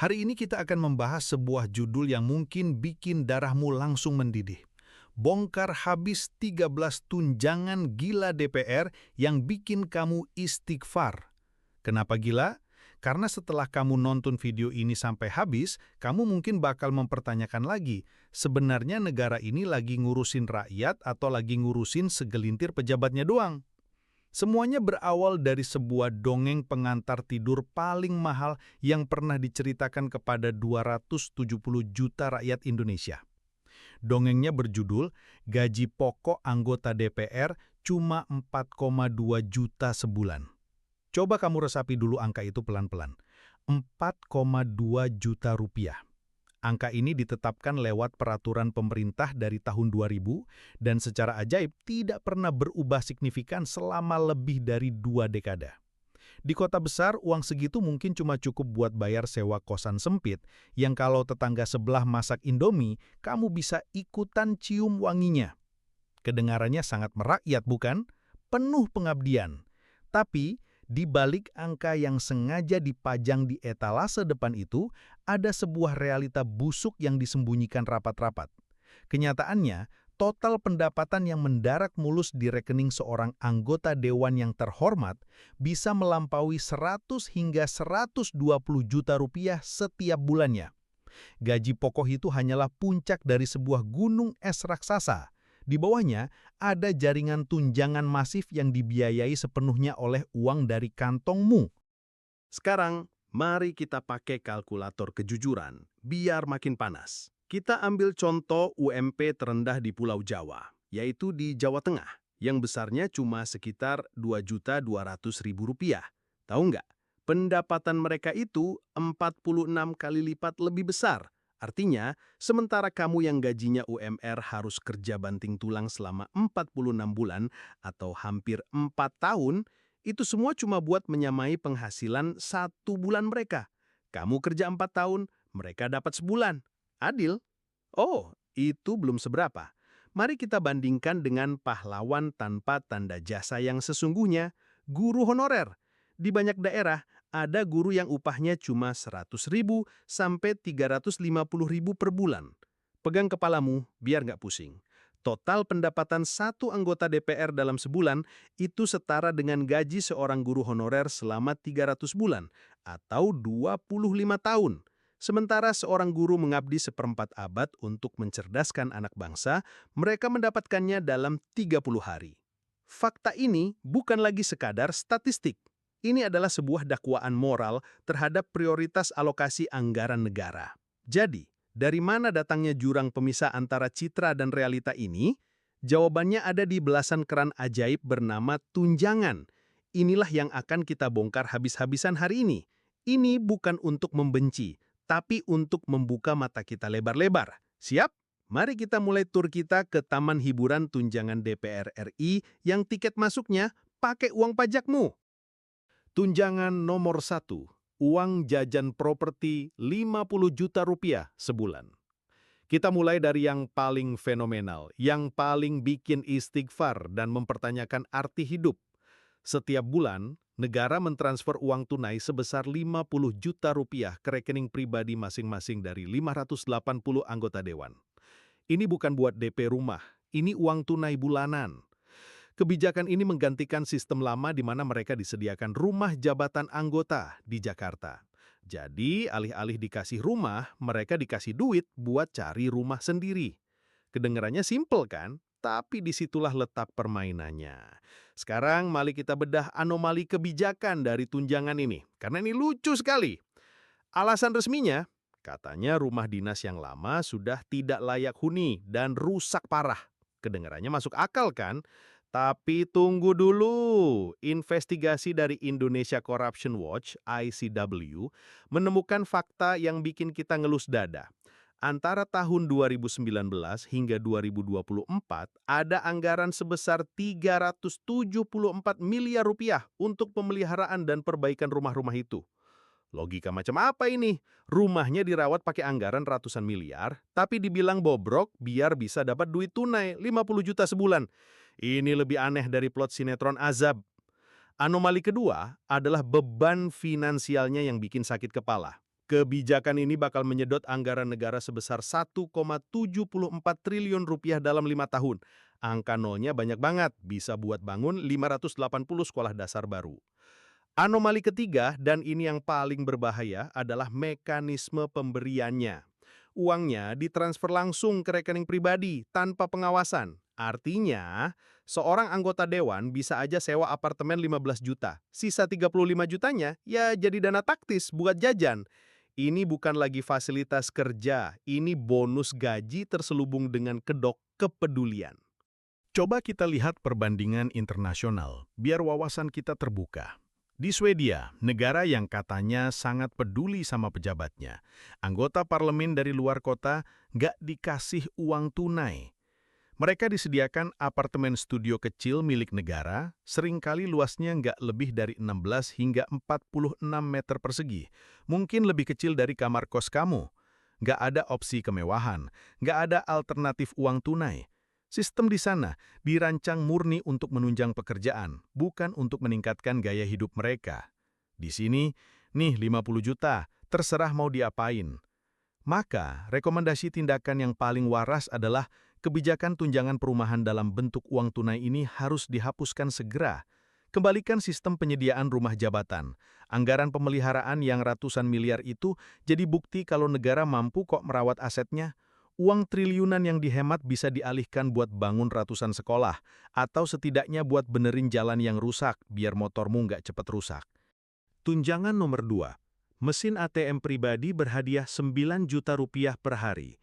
Hari ini kita akan membahas sebuah judul yang mungkin bikin darahmu langsung mendidih. Bongkar habis 13 tunjangan gila DPR yang bikin kamu istighfar. Kenapa gila? Karena setelah kamu nonton video ini sampai habis, kamu mungkin bakal mempertanyakan lagi, sebenarnya negara ini lagi ngurusin rakyat atau lagi ngurusin segelintir pejabatnya doang? Semuanya berawal dari sebuah dongeng pengantar tidur paling mahal yang pernah diceritakan kepada 270 juta rakyat Indonesia. Dongengnya berjudul, Gaji Pokok Anggota DPR Cuma 4,2 juta sebulan. Coba kamu resapi dulu angka itu pelan-pelan. 4,2 juta rupiah. Angka ini ditetapkan lewat peraturan pemerintah dari tahun 2000 dan secara ajaib tidak pernah berubah signifikan selama lebih dari 2 dekade. Di kota besar, uang segitu mungkin cuma cukup buat bayar sewa kosan sempit, yang kalau tetangga sebelah masak Indomie, kamu bisa ikutan cium wanginya. Kedengarannya sangat merakyat, bukan? Penuh pengabdian. Tapi, di balik angka yang sengaja dipajang di etalase depan itu, ada sebuah realita busuk yang disembunyikan rapat-rapat. Kenyataannya, total pendapatan yang mendarat mulus di rekening seorang anggota dewan yang terhormat bisa melampaui 100 hingga 120 juta rupiah setiap bulannya. Gaji pokok itu hanyalah puncak dari sebuah gunung es raksasa. Di bawahnya, ada jaringan tunjangan masif yang dibiayai sepenuhnya oleh uang dari kantongmu. Sekarang, mari kita pakai kalkulator kejujuran, biar makin panas. Kita ambil contoh UMP terendah di Pulau Jawa, yaitu di Jawa Tengah, yang besarnya cuma sekitar Rp2.200.000. Tahu nggak? Pendapatan mereka itu 46 kali lipat lebih besar. Artinya, sementara kamu yang gajinya UMR harus kerja banting tulang selama 46 bulan atau hampir 4 tahun, itu semua cuma buat menyamai penghasilan 1 bulan mereka. Kamu kerja 4 tahun, mereka dapat sebulan. Adil? Oh, itu belum seberapa. Mari kita bandingkan dengan pahlawan tanpa tanda jasa yang sesungguhnya, guru honorer. Di banyak daerah, ada guru yang upahnya cuma 100.000 sampai 350.000 per bulan. Pegang kepalamu biar nggak pusing. Total pendapatan satu anggota DPR dalam sebulan itu setara dengan gaji seorang guru honorer selama 300 bulan atau 25 tahun. Sementara seorang guru mengabdi seperempat abad untuk mencerdaskan anak bangsa, mereka mendapatkannya dalam 30 hari. Fakta ini bukan lagi sekadar statistik. Ini adalah sebuah dakwaan moral terhadap prioritas alokasi anggaran negara. Jadi, dari mana datangnya jurang pemisah antara citra dan realita ini? Jawabannya ada di belasan keran ajaib bernama tunjangan. Inilah yang akan kita bongkar habis-habisan hari ini. Ini bukan untuk membenci, tapi untuk membuka mata kita lebar-lebar. Siap? Mari kita mulai tur kita ke Taman Hiburan Tunjangan DPR RI yang tiket masuknya pakai uang pajakmu. Tunjangan nomor 1, uang jajan properti 50 juta rupiah sebulan. Kita mulai dari yang paling fenomenal, yang paling bikin istighfar dan mempertanyakan arti hidup. Setiap bulan, negara mentransfer uang tunai sebesar 50 juta rupiah ke rekening pribadi masing-masing dari 580 anggota dewan. Ini bukan buat DP rumah, ini uang tunai bulanan. Kebijakan ini menggantikan sistem lama di mana mereka disediakan rumah jabatan anggota di Jakarta. Jadi, alih-alih dikasih rumah, mereka dikasih duit buat cari rumah sendiri. Kedengarannya simpel kan? Tapi disitulah letak permainannya. Sekarang mari kita bedah anomali kebijakan dari tunjangan ini, karena ini lucu sekali. Alasan resminya, katanya rumah dinas yang lama sudah tidak layak huni dan rusak parah. Kedengarannya masuk akal kan? Tapi tunggu dulu, investigasi dari Indonesia Corruption Watch, ICW, menemukan fakta yang bikin kita ngelus dada. Antara tahun 2019 hingga 2024, ada anggaran sebesar 374 miliar rupiah untuk pemeliharaan dan perbaikan rumah-rumah itu. Logika macam apa ini? Rumahnya dirawat pakai anggaran ratusan miliar, tapi dibilang bobrok biar bisa dapat duit tunai 50 juta sebulan. Ini lebih aneh dari plot sinetron Azab. Anomali kedua adalah beban finansialnya yang bikin sakit kepala. Kebijakan ini bakal menyedot anggaran negara sebesar 1,74 triliun rupiah dalam 5 tahun. Angka nolnya banyak banget, bisa buat bangun 580 sekolah dasar baru. Anomali ketiga, dan ini yang paling berbahaya, adalah mekanisme pemberiannya. Uangnya ditransfer langsung ke rekening pribadi tanpa pengawasan. Artinya, seorang anggota dewan bisa aja sewa apartemen 15 juta. Sisa 35 jutanya ya jadi dana taktis buat jajan. Ini bukan lagi fasilitas kerja, ini bonus gaji terselubung dengan kedok kepedulian. Coba kita lihat perbandingan internasional, biar wawasan kita terbuka. Di Swedia, negara yang katanya sangat peduli sama pejabatnya, anggota parlemen dari luar kota nggak dikasih uang tunai. Mereka disediakan apartemen studio kecil milik negara, seringkali luasnya nggak lebih dari 16 hingga 46 meter persegi, mungkin lebih kecil dari kamar kos kamu. Nggak ada opsi kemewahan, nggak ada alternatif uang tunai. Sistem di sana dirancang murni untuk menunjang pekerjaan, bukan untuk meningkatkan gaya hidup mereka. Di sini, nih 50 juta, terserah mau diapain. Maka, rekomendasi tindakan yang paling waras adalah kebijakan tunjangan perumahan dalam bentuk uang tunai ini harus dihapuskan segera. Kembalikan sistem penyediaan rumah jabatan. Anggaran pemeliharaan yang ratusan miliar itu jadi bukti kalau negara mampu kok merawat asetnya. Uang triliunan yang dihemat bisa dialihkan buat bangun ratusan sekolah, atau setidaknya buat benerin jalan yang rusak biar motormu nggak cepat rusak. Tunjangan nomor 2. Mesin ATM pribadi berhadiah 9 juta rupiah per hari.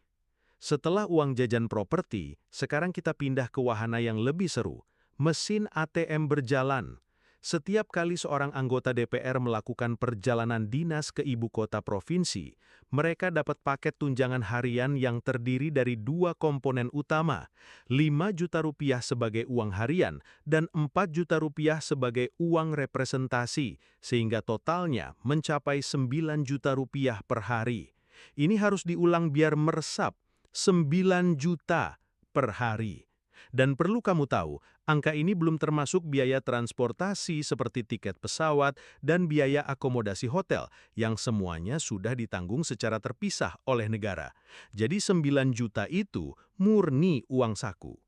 Setelah uang jajan properti, sekarang kita pindah ke wahana yang lebih seru, mesin ATM berjalan. Setiap kali seorang anggota DPR melakukan perjalanan dinas ke ibu kota provinsi, mereka dapat paket tunjangan harian yang terdiri dari 2 komponen utama, 5 juta rupiah sebagai uang harian dan 4 juta rupiah sebagai uang representasi, sehingga totalnya mencapai 9 juta rupiah per hari. Ini harus diulang biar meresap, 9 juta per hari. Dan perlu kamu tahu, angka ini belum termasuk biaya transportasi seperti tiket pesawat dan biaya akomodasi hotel yang semuanya sudah ditanggung secara terpisah oleh negara. Jadi 9 juta itu murni uang saku.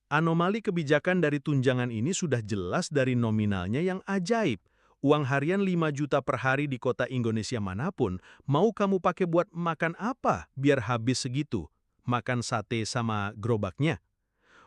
Anomali kebijakan dari tunjangan ini sudah jelas dari nominalnya yang ajaib. Uang harian 5 juta per hari di kota Indonesia manapun, mau kamu pakai buat makan apa biar habis segitu? Makan sate sama gerobaknya?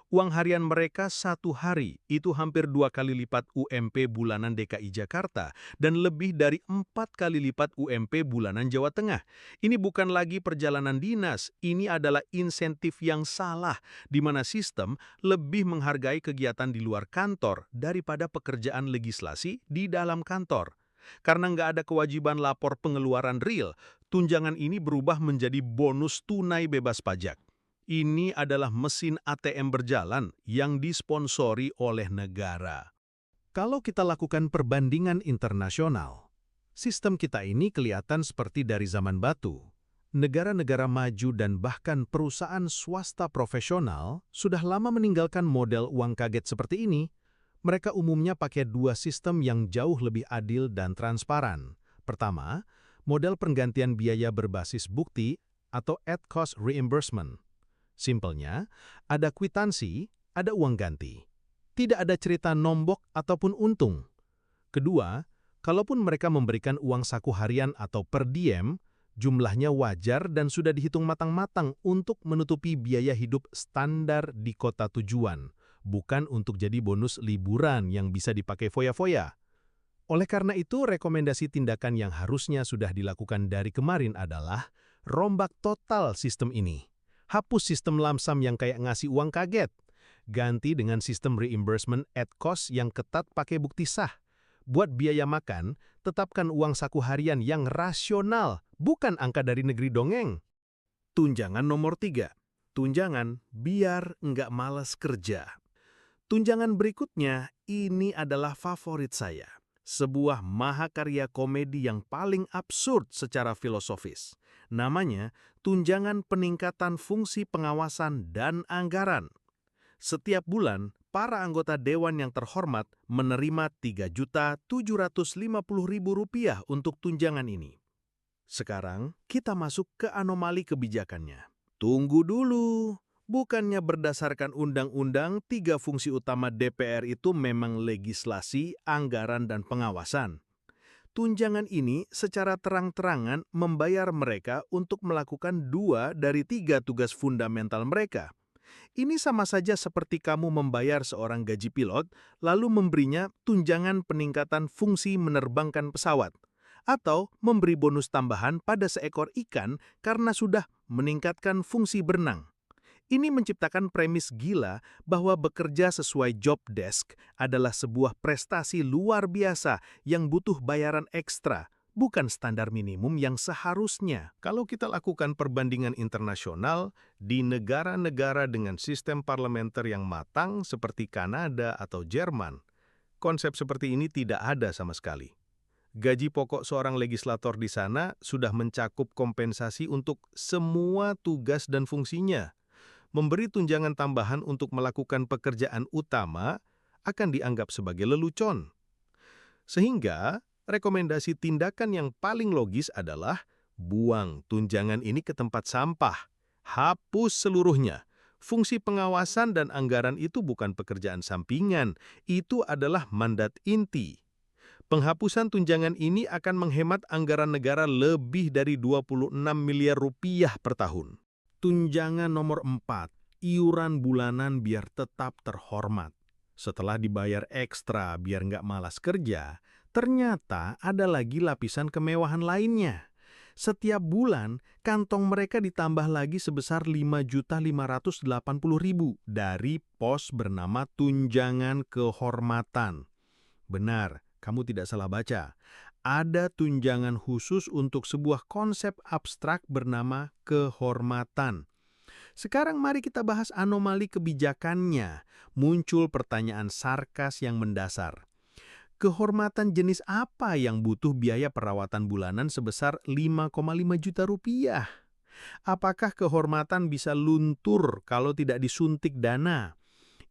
Uang harian mereka 1 hari itu hampir 2 kali lipat UMP bulanan DKI Jakarta dan lebih dari 4 kali lipat UMP bulanan Jawa Tengah. Ini bukan lagi perjalanan dinas, ini adalah insentif yang salah, di mana sistem lebih menghargai kegiatan di luar kantor daripada pekerjaan legislasi di dalam kantor. Karena nggak ada kewajiban lapor pengeluaran real, tunjangan ini berubah menjadi bonus tunai bebas pajak. Ini adalah mesin ATM berjalan yang disponsori oleh negara. Kalau kita lakukan perbandingan internasional, sistem kita ini kelihatan seperti dari zaman batu. Negara-negara maju dan bahkan perusahaan swasta profesional sudah lama meninggalkan model uang kaget seperti ini. Mereka umumnya pakai 2 sistem yang jauh lebih adil dan transparan. Pertama, model penggantian biaya berbasis bukti atau at-cost reimbursement. Simpelnya, ada kwitansi, ada uang ganti. Tidak ada cerita nombok ataupun untung. Kedua, kalaupun mereka memberikan uang saku harian atau per diem, jumlahnya wajar dan sudah dihitung matang-matang untuk menutupi biaya hidup standar di kota tujuan, bukan untuk jadi bonus liburan yang bisa dipakai foya-foya. Oleh karena itu, rekomendasi tindakan yang harusnya sudah dilakukan dari kemarin adalah rombak total sistem ini. Hapus sistem lamsam yang kayak ngasih uang kaget. Ganti dengan sistem reimbursement at cost yang ketat pakai bukti sah. Buat biaya makan, tetapkan uang saku harian yang rasional, bukan angka dari negeri dongeng. Tunjangan nomor 3. Tunjangan biar nggak malas kerja. Tunjangan berikutnya, ini adalah favorit saya. Sebuah mahakarya komedi yang paling absurd secara filosofis. Namanya Tunjangan Peningkatan Fungsi Pengawasan dan Anggaran. Setiap bulan, para anggota dewan yang terhormat menerima Rp3.750.000 untuk tunjangan ini. Sekarang kita masuk ke anomali kebijakannya. Tunggu dulu. Bukannya berdasarkan undang-undang, 3 fungsi utama DPR itu memang legislasi, anggaran, dan pengawasan. Tunjangan ini secara terang-terangan membayar mereka untuk melakukan 2 dari 3 tugas fundamental mereka. Ini sama saja seperti kamu membayar seorang gaji pilot, lalu memberinya tunjangan peningkatan fungsi menerbangkan pesawat, atau memberi bonus tambahan pada seekor ikan karena sudah meningkatkan fungsi berenang. Ini menciptakan premis gila bahwa bekerja sesuai job desk adalah sebuah prestasi luar biasa yang butuh bayaran ekstra, bukan standar minimum yang seharusnya. Kalau kita lakukan perbandingan internasional, di negara-negara dengan sistem parlementer yang matang seperti Kanada atau Jerman, konsep seperti ini tidak ada sama sekali. Gaji pokok seorang legislator di sana sudah mencakup kompensasi untuk semua tugas dan fungsinya. Memberi tunjangan tambahan untuk melakukan pekerjaan utama akan dianggap sebagai lelucon. Sehingga, rekomendasi tindakan yang paling logis adalah buang tunjangan ini ke tempat sampah. Hapus seluruhnya. Fungsi pengawasan dan anggaran itu bukan pekerjaan sampingan, itu adalah mandat inti. Penghapusan tunjangan ini akan menghemat anggaran negara lebih dari 26 miliar rupiah per tahun. Tunjangan nomor 4, iuran bulanan biar tetap terhormat. Setelah dibayar ekstra biar nggak malas kerja, ternyata ada lagi lapisan kemewahan lainnya. Setiap bulan, kantong mereka ditambah lagi sebesar 5.580.000 dari pos bernama tunjangan kehormatan. Benar, kamu tidak salah baca. Ada tunjangan khusus untuk sebuah konsep abstrak bernama kehormatan. Sekarang mari kita bahas anomali kebijakannya. Muncul pertanyaan sarkas yang mendasar. Kehormatan jenis apa yang butuh biaya perawatan bulanan sebesar 5,5 juta rupiah? Apakah kehormatan bisa luntur kalau tidak disuntik dana?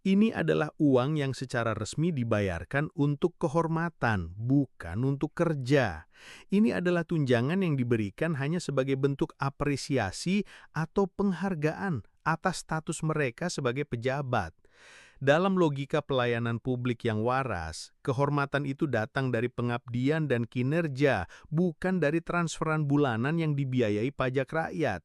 Ini adalah uang yang secara resmi dibayarkan untuk kehormatan, bukan untuk kerja. Ini adalah tunjangan yang diberikan hanya sebagai bentuk apresiasi atau penghargaan atas status mereka sebagai pejabat. Dalam logika pelayanan publik yang waras, kehormatan itu datang dari pengabdian dan kinerja, bukan dari transferan bulanan yang dibiayai pajak rakyat.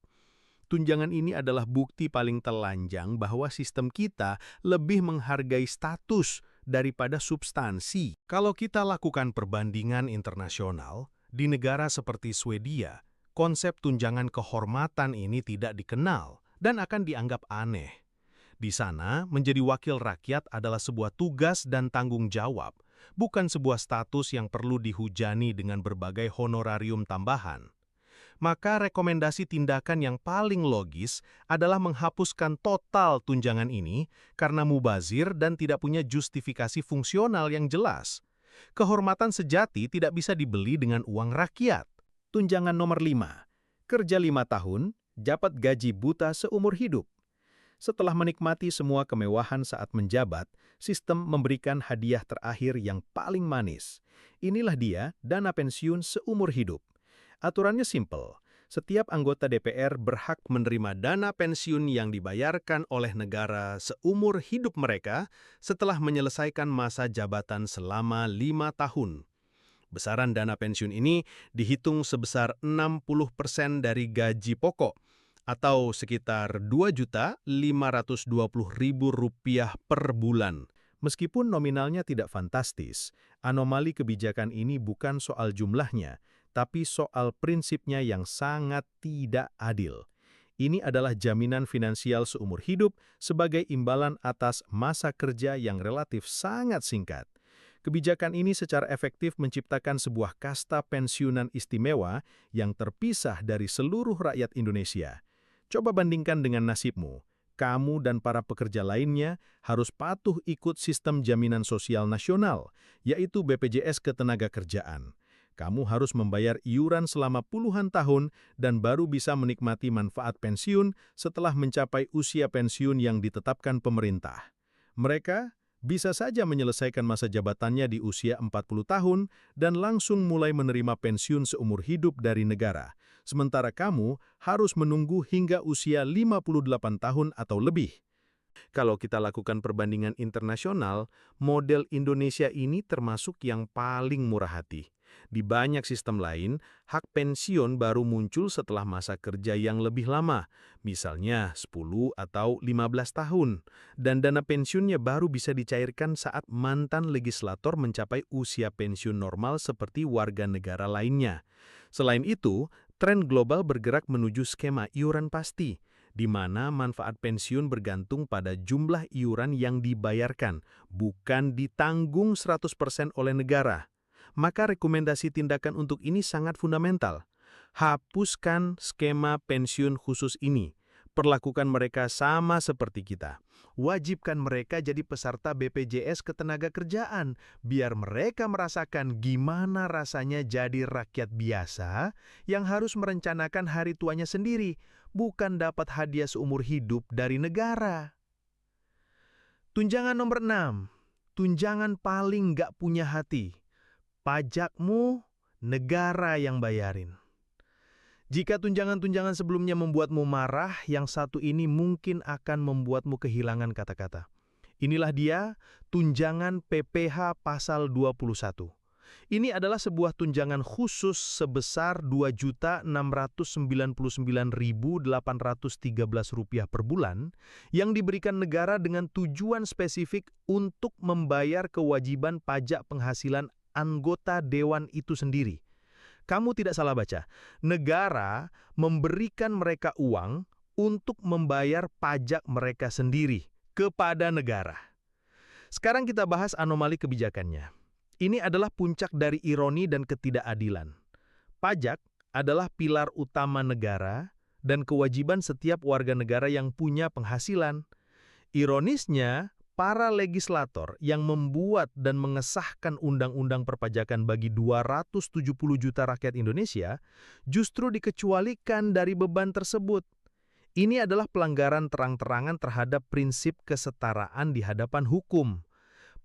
Tunjangan ini adalah bukti paling telanjang bahwa sistem kita lebih menghargai status daripada substansi. Kalau kita lakukan perbandingan internasional, di negara seperti Swedia, konsep tunjangan kehormatan ini tidak dikenal dan akan dianggap aneh. Di sana, menjadi wakil rakyat adalah sebuah tugas dan tanggung jawab, bukan sebuah status yang perlu dihujani dengan berbagai honorarium tambahan. Maka rekomendasi tindakan yang paling logis adalah menghapuskan total tunjangan ini karena mubazir dan tidak punya justifikasi fungsional yang jelas. Kehormatan sejati tidak bisa dibeli dengan uang rakyat. Tunjangan nomor 5. Kerja 5 tahun, dapat gaji buta seumur hidup. Setelah menikmati semua kemewahan saat menjabat, sistem memberikan hadiah terakhir yang paling manis. Inilah dia, dana pensiun seumur hidup. Aturannya simpel, setiap anggota DPR berhak menerima dana pensiun yang dibayarkan oleh negara seumur hidup mereka setelah menyelesaikan masa jabatan selama 5 tahun. Besaran dana pensiun ini dihitung sebesar 60% dari gaji pokok, atau sekitar Rp2.520.000 per bulan. Meskipun nominalnya tidak fantastis, anomali kebijakan ini bukan soal jumlahnya, tapi soal prinsipnya yang sangat tidak adil. Ini adalah jaminan finansial seumur hidup sebagai imbalan atas masa kerja yang relatif sangat singkat. Kebijakan ini secara efektif menciptakan sebuah kasta pensiunan istimewa yang terpisah dari seluruh rakyat Indonesia. Coba bandingkan dengan nasibmu. Kamu dan para pekerja lainnya harus patuh ikut sistem jaminan sosial nasional, yaitu BPJS Ketenagakerjaan. Kamu harus membayar iuran selama puluhan tahun dan baru bisa menikmati manfaat pensiun setelah mencapai usia pensiun yang ditetapkan pemerintah. Mereka Bisa saja menyelesaikan masa jabatannya di usia 40 tahun dan langsung mulai menerima pensiun seumur hidup dari negara. Sementara kamu harus menunggu hingga usia 58 tahun atau lebih. Kalau kita lakukan perbandingan internasional, model Indonesia ini termasuk yang paling murah hati. Di banyak sistem lain, hak pensiun baru muncul setelah masa kerja yang lebih lama, misalnya 10 atau 15 tahun, dan dana pensiunnya baru bisa dicairkan saat mantan legislator mencapai usia pensiun normal seperti warga negara lainnya. Selain itu, tren global bergerak menuju skema iuran pasti, di mana manfaat pensiun bergantung pada jumlah iuran yang dibayarkan, bukan ditanggung 100% oleh negara. Maka rekomendasi tindakan untuk ini sangat fundamental. Hapuskan skema pensiun khusus ini. Perlakukan mereka sama seperti kita. Wajibkan mereka jadi peserta BPJS Ketenagakerjaan, biar mereka merasakan gimana rasanya jadi rakyat biasa yang harus merencanakan hari tuanya sendiri, bukan dapat hadiah seumur hidup dari negara. Tunjangan nomor 6. Tunjangan paling nggak punya hati. Pajakmu, negara yang bayarin. Jika tunjangan-tunjangan sebelumnya membuatmu marah, yang satu ini mungkin akan membuatmu kehilangan kata-kata. Inilah dia, tunjangan PPh pasal 21. Ini adalah sebuah tunjangan khusus sebesar Rp2.699.813 per bulan yang diberikan negara dengan tujuan spesifik untuk membayar kewajiban pajak penghasilan anggota dewan itu sendiri. Kamu tidak salah baca. Negara memberikan mereka uang untuk membayar pajak mereka sendiri kepada negara. Sekarang kita bahas anomali kebijakannya. Ini adalah puncak dari ironi dan ketidakadilan. Pajak adalah pilar utama negara dan kewajiban setiap warga negara yang punya penghasilan. Ironisnya, para legislator yang membuat dan mengesahkan undang-undang perpajakan bagi 270 juta rakyat Indonesia justru dikecualikan dari beban tersebut. Ini adalah pelanggaran terang-terangan terhadap prinsip kesetaraan di hadapan hukum.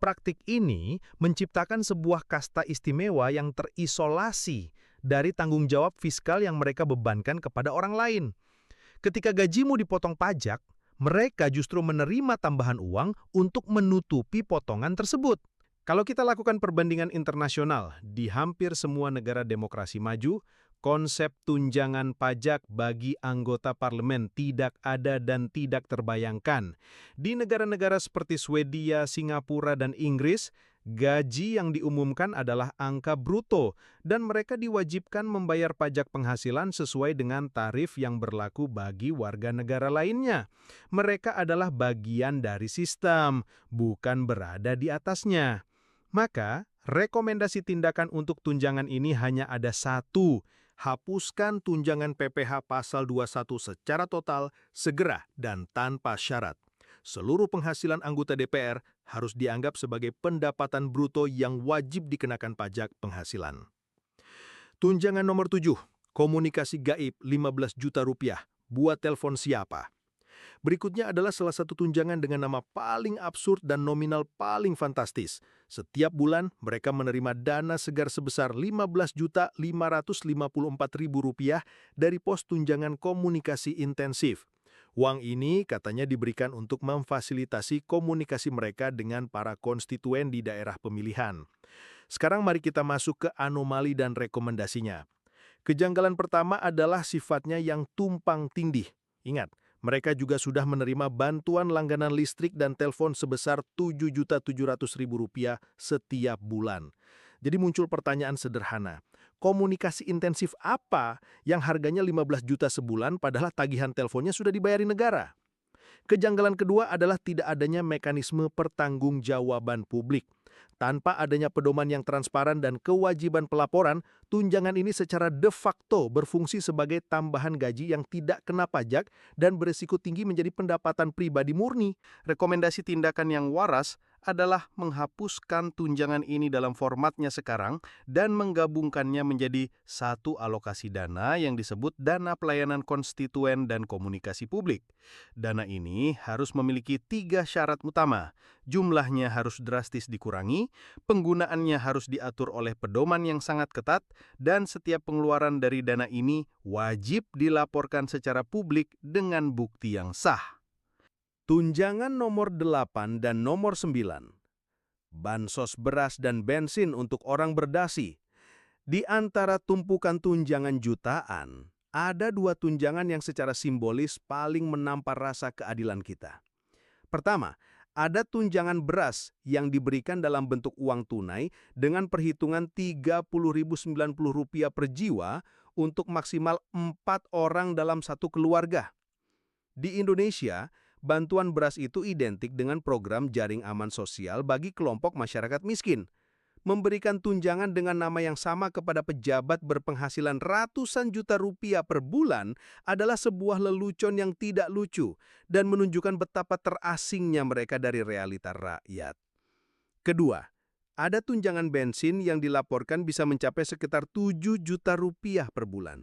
Praktik ini menciptakan sebuah kasta istimewa yang terisolasi dari tanggung jawab fiskal yang mereka bebankan kepada orang lain. Ketika gajimu dipotong pajak, mereka justru menerima tambahan uang untuk menutupi potongan tersebut. Kalau kita lakukan perbandingan internasional, di hampir semua negara demokrasi maju, konsep tunjangan pajak bagi anggota parlemen tidak ada dan tidak terbayangkan. Di negara-negara seperti Swedia, Singapura, dan Inggris, gaji yang diumumkan adalah angka bruto dan mereka diwajibkan membayar pajak penghasilan sesuai dengan tarif yang berlaku bagi warga negara lainnya. Mereka adalah bagian dari sistem, bukan berada di atasnya. Maka, rekomendasi tindakan untuk tunjangan ini hanya ada satu. Hapuskan tunjangan PPh pasal 21 secara total, segera, dan tanpa syarat. Seluruh penghasilan anggota DPR harus dianggap sebagai pendapatan bruto yang wajib dikenakan pajak penghasilan. Tunjangan nomor 7, komunikasi gaib 15 juta rupiah, buat telepon siapa? Berikutnya adalah salah satu tunjangan dengan nama paling absurd dan nominal paling fantastis. Setiap bulan mereka menerima dana segar sebesar Rp15.554.000 dari pos tunjangan komunikasi intensif. Uang ini katanya diberikan untuk memfasilitasi komunikasi mereka dengan para konstituen di daerah pemilihan. Sekarang mari kita masuk ke anomali dan rekomendasinya. Kejanggalan pertama adalah sifatnya yang tumpang tindih. Ingat, mereka juga sudah menerima bantuan langganan listrik dan telepon sebesar Rp7.700.000 setiap bulan. Jadi muncul pertanyaan sederhana. Komunikasi intensif apa yang harganya 15 juta sebulan padahal tagihan teleponnya sudah dibayari negara? Kejanggalan kedua adalah tidak adanya mekanisme pertanggungjawaban publik. Tanpa adanya pedoman yang transparan dan kewajiban pelaporan, tunjangan ini secara de facto berfungsi sebagai tambahan gaji yang tidak kena pajak dan berisiko tinggi menjadi pendapatan pribadi murni. Rekomendasi tindakan yang waras adalah menghapuskan tunjangan ini dalam formatnya sekarang dan menggabungkannya menjadi satu alokasi dana yang disebut Dana Pelayanan Konstituen dan Komunikasi Publik. Dana ini harus memiliki 3 syarat utama. Jumlahnya harus drastis dikurangi, penggunaannya harus diatur oleh pedoman yang sangat ketat, dan setiap pengeluaran dari dana ini wajib dilaporkan secara publik dengan bukti yang sah. Tunjangan nomor 8 dan nomor 9. Bansos beras dan bensin untuk orang berdasi. Di antara tumpukan tunjangan jutaan, ada 2 tunjangan yang secara simbolis paling menampar rasa keadilan kita. Pertama, ada tunjangan beras yang diberikan dalam bentuk uang tunai dengan perhitungan Rp30.090 per jiwa untuk maksimal 4 orang dalam satu keluarga. Di Indonesia, bantuan beras itu identik dengan program jaring aman sosial bagi kelompok masyarakat miskin. Memberikan tunjangan dengan nama yang sama kepada pejabat berpenghasilan ratusan juta rupiah per bulan adalah sebuah lelucon yang tidak lucu dan menunjukkan betapa terasingnya mereka dari realita rakyat. Kedua, ada tunjangan bensin yang dilaporkan bisa mencapai sekitar 7 juta rupiah per bulan.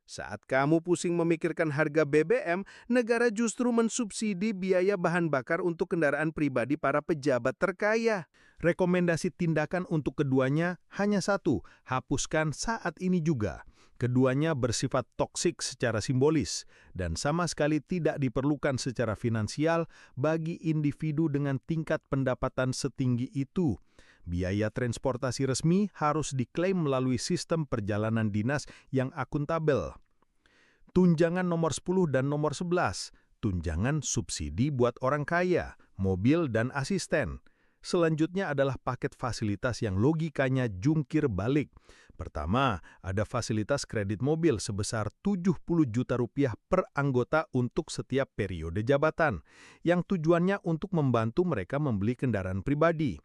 Saat kamu pusing memikirkan harga BBM, negara justru mensubsidi biaya bahan bakar untuk kendaraan pribadi para pejabat terkaya. Rekomendasi tindakan untuk keduanya hanya satu, hapuskan saat ini juga. Keduanya bersifat toksik secara simbolis dan sama sekali tidak diperlukan secara finansial bagi individu dengan tingkat pendapatan setinggi itu. Biaya transportasi resmi harus diklaim melalui sistem perjalanan dinas yang akuntabel. Tunjangan nomor 10 dan nomor 11, tunjangan subsidi buat orang kaya, mobil dan asisten. Selanjutnya adalah paket fasilitas yang logikanya jungkir balik. Pertama, ada fasilitas kredit mobil sebesar 70 juta rupiah per anggota untuk setiap periode jabatan, yang tujuannya untuk membantu mereka membeli kendaraan pribadi.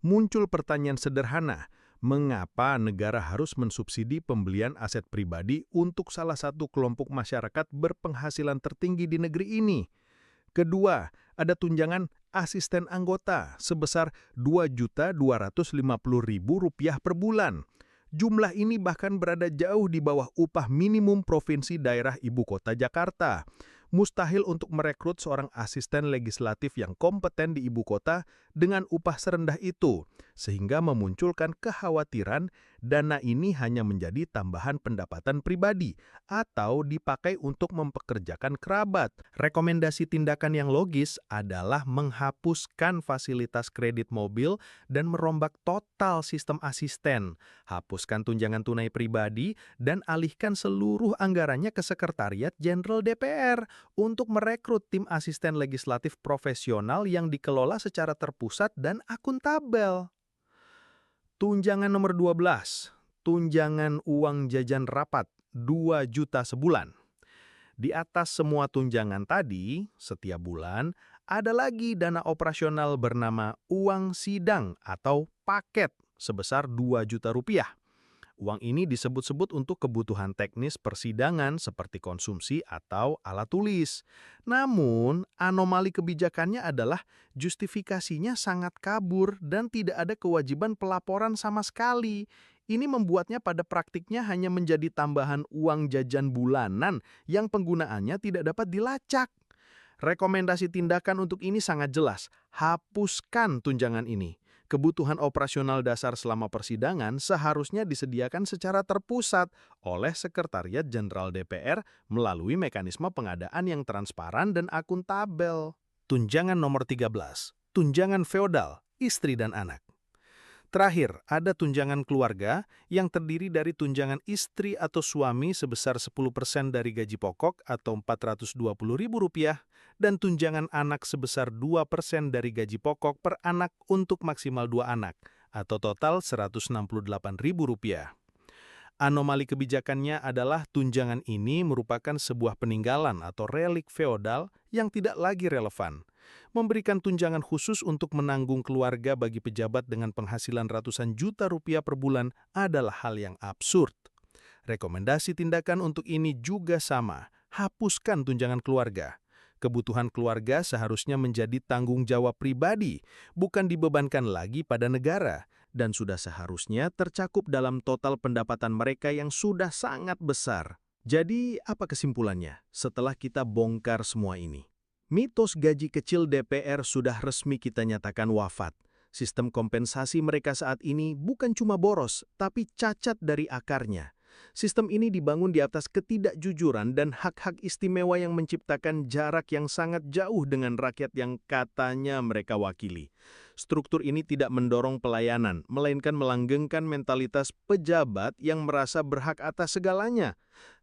Muncul pertanyaan sederhana, mengapa negara harus mensubsidi pembelian aset pribadi untuk salah satu kelompok masyarakat berpenghasilan tertinggi di negeri ini? Kedua, ada tunjangan asisten anggota sebesar Rp2.250.000 per bulan. Jumlah ini bahkan berada jauh di bawah upah minimum provinsi daerah ibu kota Jakarta. Mustahil untuk merekrut seorang asisten legislatif yang kompeten di ibu kota dengan upah serendah itu, sehingga memunculkan kekhawatiran dana ini hanya menjadi tambahan pendapatan pribadi atau dipakai untuk mempekerjakan kerabat. Rekomendasi tindakan yang logis adalah menghapuskan fasilitas kredit mobil dan merombak total sistem asisten, hapuskan tunjangan tunai pribadi, dan alihkan seluruh anggarannya ke Sekretariat Jenderal DPR untuk merekrut tim asisten legislatif profesional yang dikelola secara terpusat dan akuntabel. Tunjangan nomor 12, tunjangan uang jajan rapat 2 juta sebulan. Di atas semua tunjangan tadi, setiap bulan ada lagi dana operasional bernama uang sidang atau paket sebesar 2 juta rupiah. Uang ini disebut-sebut untuk kebutuhan teknis persidangan seperti konsumsi atau alat tulis. Namun, anomali kebijakannya adalah justifikasinya sangat kabur dan tidak ada kewajiban pelaporan sama sekali. Ini membuatnya pada praktiknya hanya menjadi tambahan uang jajan bulanan yang penggunaannya tidak dapat dilacak. Rekomendasi tindakan untuk ini sangat jelas, hapuskan tunjangan ini. Kebutuhan operasional dasar selama persidangan seharusnya disediakan secara terpusat oleh Sekretariat Jenderal DPR melalui mekanisme pengadaan yang transparan dan akuntabel. Tunjangan nomor 13, tunjangan feodal, istri dan anak. Terakhir, ada tunjangan keluarga yang terdiri dari tunjangan istri atau suami sebesar 10% dari gaji pokok atau Rp420.000 dan tunjangan anak sebesar 2% dari gaji pokok per anak untuk maksimal 2 anak atau total Rp168.000. Anomali kebijakannya adalah tunjangan ini merupakan sebuah peninggalan atau relik feodal yang tidak lagi relevan. Memberikan tunjangan khusus untuk menanggung keluarga bagi pejabat dengan penghasilan ratusan juta rupiah per bulan adalah hal yang absurd. Rekomendasi tindakan untuk ini juga sama, hapuskan tunjangan keluarga. Kebutuhan keluarga seharusnya menjadi tanggung jawab pribadi, bukan dibebankan lagi pada negara, dan sudah seharusnya tercakup dalam total pendapatan mereka yang sudah sangat besar. Jadi, apa kesimpulannya setelah kita bongkar semua ini? Mitos gaji kecil DPR sudah resmi kita nyatakan wafat. Sistem kompensasi mereka saat ini bukan cuma boros, tapi cacat dari akarnya. Sistem ini dibangun di atas ketidakjujuran dan hak-hak istimewa yang menciptakan jarak yang sangat jauh dengan rakyat yang katanya mereka wakili. Struktur ini tidak mendorong pelayanan, melainkan melanggengkan mentalitas pejabat yang merasa berhak atas segalanya.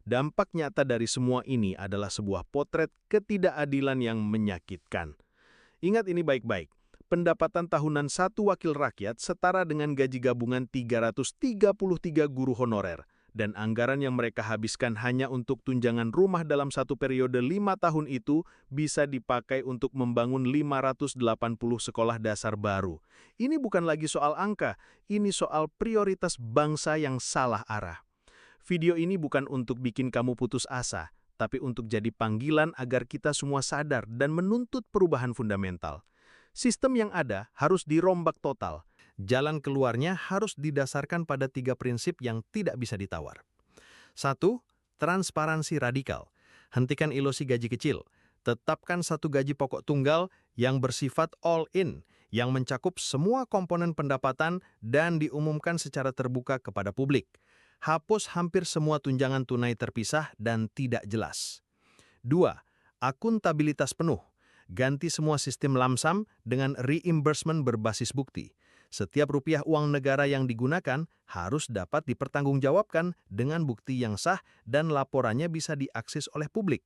Dampak nyata dari semua ini adalah sebuah potret ketidakadilan yang menyakitkan. Ingat ini baik-baik. Pendapatan tahunan satu wakil rakyat setara dengan gaji gabungan 333 guru honorer. Dan anggaran yang mereka habiskan hanya untuk tunjangan rumah dalam satu periode 5 tahun itu bisa dipakai untuk membangun 580 sekolah dasar baru. Ini bukan lagi soal angka, ini soal prioritas bangsa yang salah arah. Video ini bukan untuk bikin kamu putus asa, tapi untuk jadi panggilan agar kita semua sadar dan menuntut perubahan fundamental. Sistem yang ada harus dirombak total. Jalan keluarnya harus didasarkan pada 3 prinsip yang tidak bisa ditawar. 1. Transparansi radikal. Hentikan ilusi gaji kecil. Tetapkan satu gaji pokok tunggal yang bersifat all-in, yang mencakup semua komponen pendapatan dan diumumkan secara terbuka kepada publik. Hapus hampir semua tunjangan tunai terpisah dan tidak jelas. 2. Akuntabilitas penuh. Ganti semua sistem lamsam dengan reimbursement berbasis bukti. Setiap rupiah uang negara yang digunakan harus dapat dipertanggungjawabkan dengan bukti yang sah dan laporannya bisa diakses oleh publik.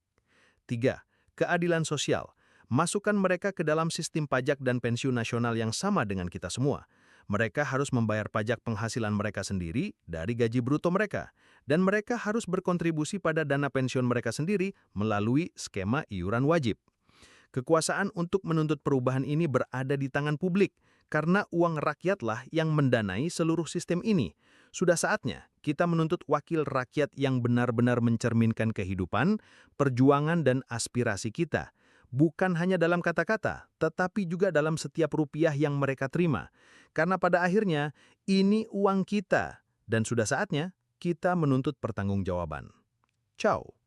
3. Keadilan sosial. Masukkan mereka ke dalam sistem pajak dan pensiun nasional yang sama dengan kita semua. Mereka harus membayar pajak penghasilan mereka sendiri dari gaji bruto mereka. Dan mereka harus berkontribusi pada dana pensiun mereka sendiri melalui skema iuran wajib. Kekuasaan untuk menuntut perubahan ini berada di tangan publik, karena uang rakyatlah yang mendanai seluruh sistem ini. Sudah saatnya kita menuntut wakil rakyat yang benar-benar mencerminkan kehidupan, perjuangan dan aspirasi kita. Bukan hanya dalam kata-kata, tetapi juga dalam setiap rupiah yang mereka terima. Karena pada akhirnya, ini uang kita. Dan sudah saatnya kita menuntut pertanggungjawaban. Ciao.